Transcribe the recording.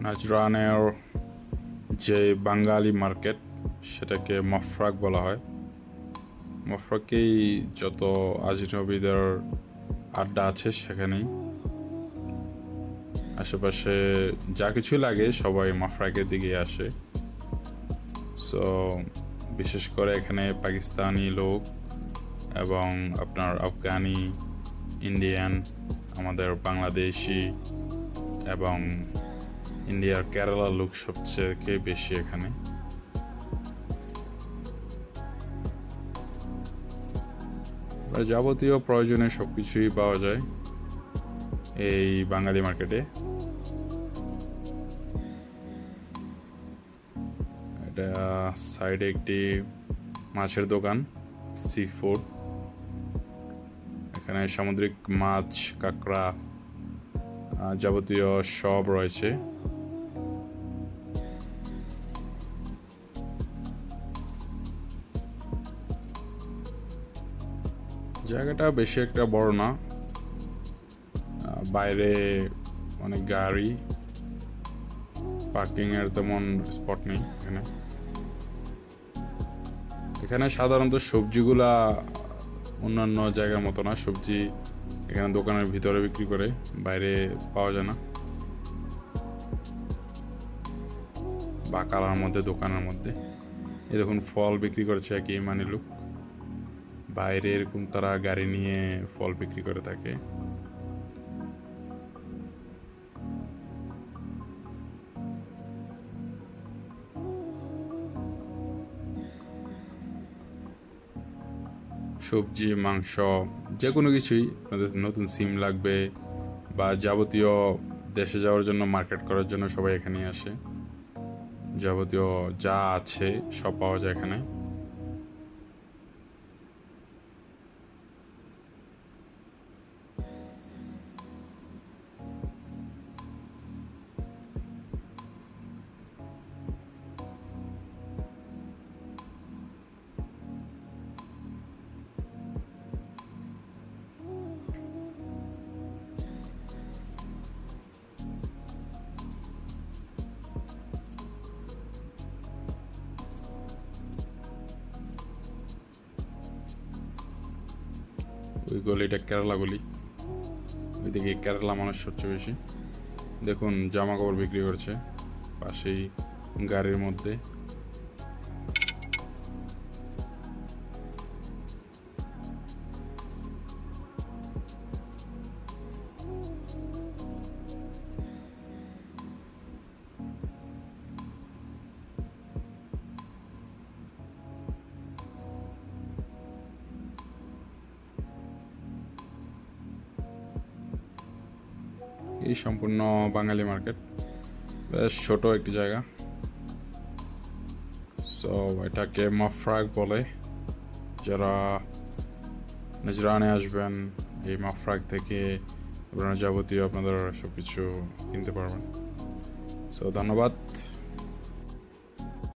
নাজরানের যে বাঙালি মার্কেট সেটাকে মফরাক বলা হয়। মফরাকেই যত আজনবীদের আড্ডা আছে সেখানেই। আশেপাশে যা কিছু লাগে সবাই মফরাকের দিকে আসে। সো বিশেষ করে এখানে পাকিস্তানি লোক এবং আপনার আফগানি, ইন্ডিয়ান, আমাদের বাংলাদেশি এবং ইন্ডিয়ার কেরালার লোক সবচেয়ে বেশি এখানে। যাবতীয় প্রয়োজনীয় সবকিছুই পাওয়া যায় এই বাঙালি মার্কেটে। এটা সাইডে একটি মাছের দোকান, সি ফুড। এখানে সামুদ্রিক মাছ, কাঁকড়া, যাবতীয় সব রয়েছে। জায়গাটা বেশি একটা বড় না, বাইরে অনেক গাড়ি, পার্কিং এর তেমন স্পট নেই এখানে। এখানে সাধারণত সবজিগুলা অন্যান্য জায়গার মতো না। সবজি এখানে দোকানের ভিতরে বিক্রি করে, বাইরে পাওয়া যায় না, বা কালার মধ্যে দোকানের মধ্যে। এই দেখুন ফল বিক্রি করছে একই মানে লোক, বাইরে এরকম তারা গাড়ি নিয়ে ফল বিক্রি করে থাকে। সবজি, মাংস, যে কোনো কিছুই, নতুন সিম লাগবে বা যাবতীয় দেশে যাওয়ার জন্য, মার্কেট করার জন্য সবাই এখানে আসে। যাবতীয় যা আছে সব পাওয়া যায় এখানে। ওই গলিটা কেরালা গলি, ওইদিকে কেরালা মানুষ সবচেয়ে বেশি। দেখুন জামা কাপড় বিক্রি করছে পাশেই গাড়ির মধ্যে। এই সম্পূর্ণ বাঙালি মার্কেট, বেশ ছোট একটি জায়গা। সো এটাকে মফরাক বলে। যারা নজরানে আসবেন, এই মফরাক থেকে আপনারা যাবতীয় আপনাদের সব কিছু কিনতে পারবেন। সো ধন্যবাদ।